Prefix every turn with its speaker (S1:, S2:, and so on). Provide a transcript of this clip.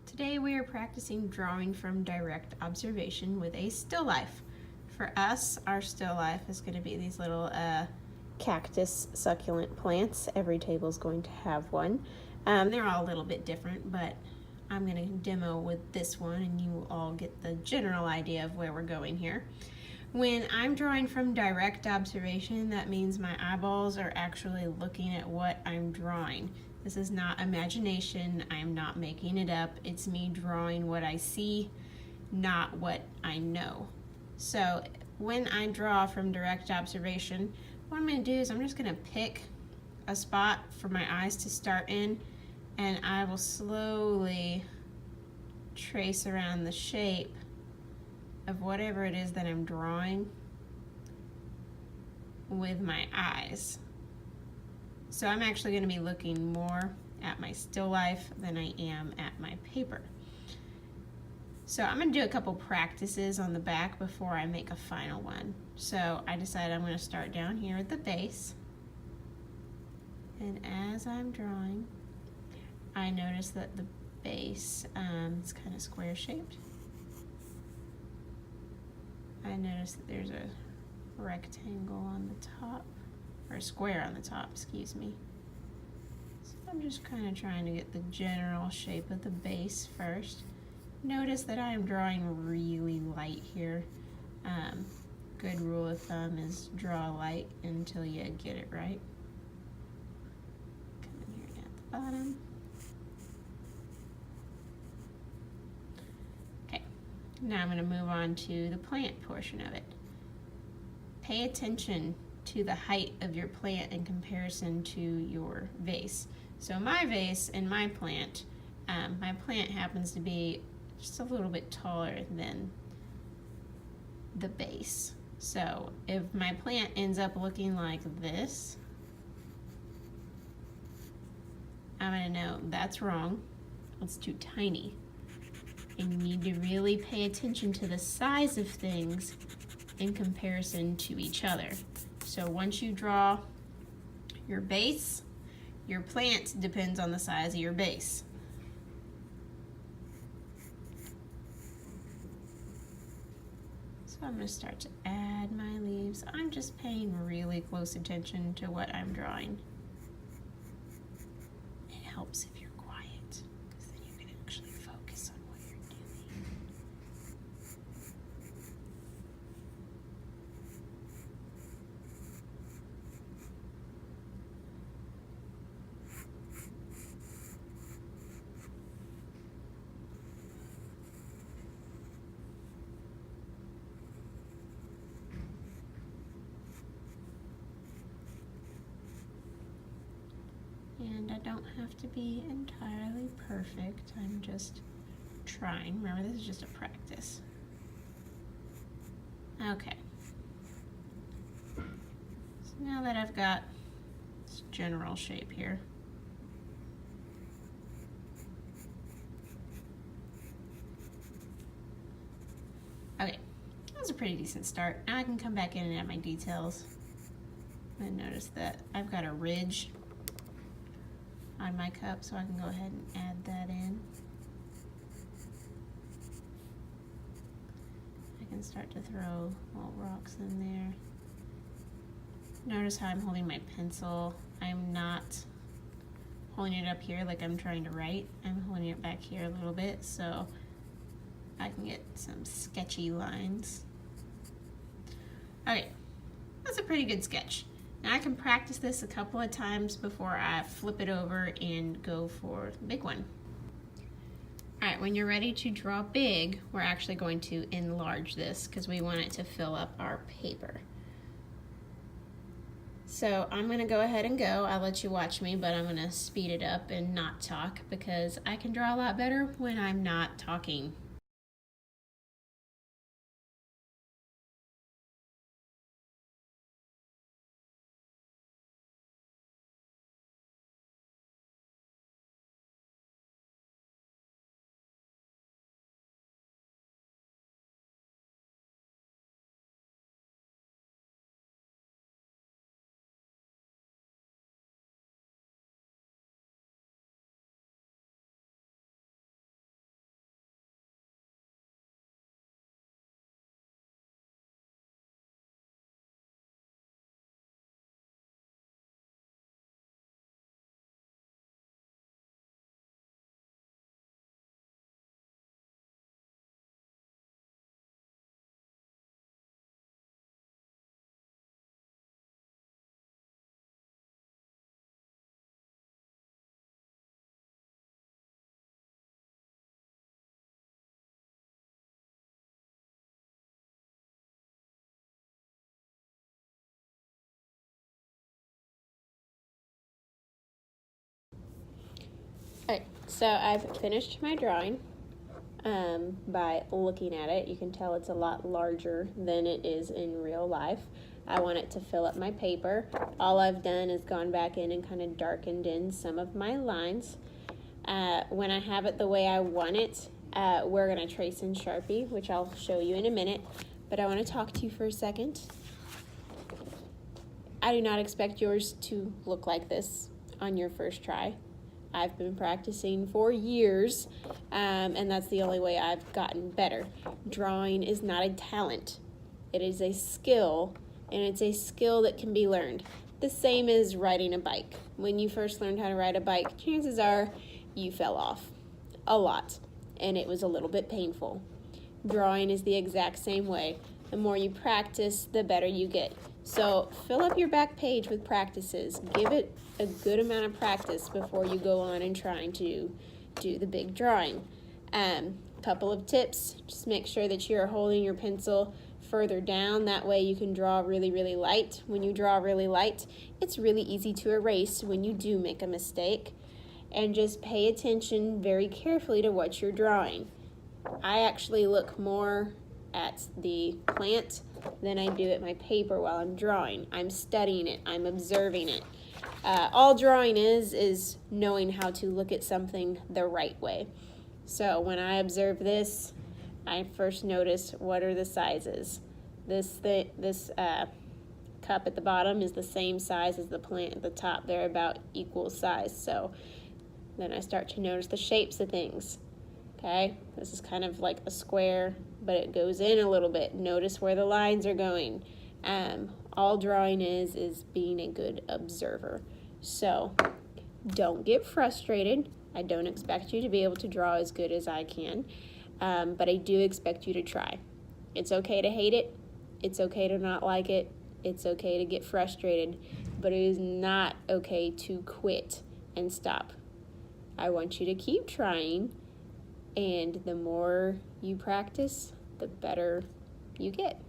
S1: Today we are practicing drawing from direct observation with a still life. For us, our still life is going to be these little cactus succulent plants. Every table is going to have one. They're all a little bit different, but I'm going to demo with this one and you will all get the general idea of where we're going here. When I'm drawing from direct observation, that means my eyeballs are actually looking at what I'm drawing. This is not imagination. I'm not making it up. It's me drawing what I see, not what I know. So when I draw from direct observation, what I'm going to do is I'm just going to pick a spot for my eyes to start in, and I will slowly trace around the shape of whatever it is that I'm drawing with my eyes. So I'm actually going to be looking more at my still life than I am at my paper. So I'm going to do a couple practices on the back before I make a final one. So I decided I'm going to start down here at the base. And as I'm drawing, I notice that the base is kind of square shaped. I notice that there's a rectangle on the top, or a square on the top, excuse me. So I'm just kind of trying to get the general shape of the base first. Notice that I am drawing really light here. Good rule of thumb is draw light until you get it right. Come in here at the bottom. Okay, now I'm going to move on to the plant portion of it. Pay attention to the height of your plant in comparison to your vase. So my vase and my plant happens to be just a little bit taller than the base. So if my plant ends up looking like this, I'm going to know that's wrong. It's too tiny. And you need to really pay attention to the size of things in comparison to each other. So once you draw your base, your plant depends on the size of your base. So I'm going to start to add my leaves. I'm just paying really close attention to what I'm drawing. It helps if you're quiet, because then you can actually focus on what you're doing. And I don't have to be entirely perfect. I'm just trying. Remember, this is just a practice. Okay. So now that I've got this general shape here, okay, that was a pretty decent start. Now I can come back in and add my details. And notice that I've got a ridge on my cup, so I can go ahead and add that in. I can start to throw little rocks in there. Notice how I'm holding my pencil. I'm not holding it up here like I'm trying to write. I'm holding it back here a little bit so I can get some sketchy lines. Okay, that's a pretty good sketch. Now I can practice this a couple of times before I flip it over and go for the big one. All right, when you're ready to draw big, we're actually going to enlarge this because we want it to fill up our paper. So I'm going to go ahead and go. I'll let you watch me, but I'm going to speed it up and not talk because I can draw a lot better when I'm not talking. So I've finished my drawing. By looking at it, you can tell it's a lot larger than it is in real life. I want it to fill up my paper. All I've done is gone back in and kind of darkened in some of my lines. When I have it the way I want it, we're going to trace in Sharpie, which I'll show you in a minute. But I want to talk to you for a second. I do not expect yours to look like this on your first try. I've been practicing for years, and that's the only way I've gotten better. Drawing is not a talent. It is a skill, and it's a skill that can be learned. The same as riding a bike. When you first learned how to ride a bike, chances are you fell off a lot, and it was a little bit painful. Drawing is the exact same way. The more you practice, the better you get. So fill up your back page with practices. Give it a good amount of practice before you go on and trying to do the big drawing. Couple of tips. Just make sure that you're holding your pencil further down. That way you can draw really, really light. When you draw really light, it's really easy to erase when you do make a mistake. And just pay attention very carefully to what you're drawing. I actually look more at the plant than I do at my paper while I'm drawing. I'm studying it. I'm observing it. All drawing is knowing how to look at something the right way. So when I observe this, I first notice what are the sizes. This cup at the bottom is the same size as the plant at the top. They're about equal size. So then I start to notice the shapes of things. Okay, this is kind of like a square, but it goes in a little bit. Notice where the lines are going. All drawing is being a good observer. So don't get frustrated. I don't expect you to be able to draw as good as I can, but I do expect you to try. It's okay to hate it. It's okay to not like it. It's okay to get frustrated, but it is not okay to quit and stop. I want you to keep trying. And the more you practice, the better you get.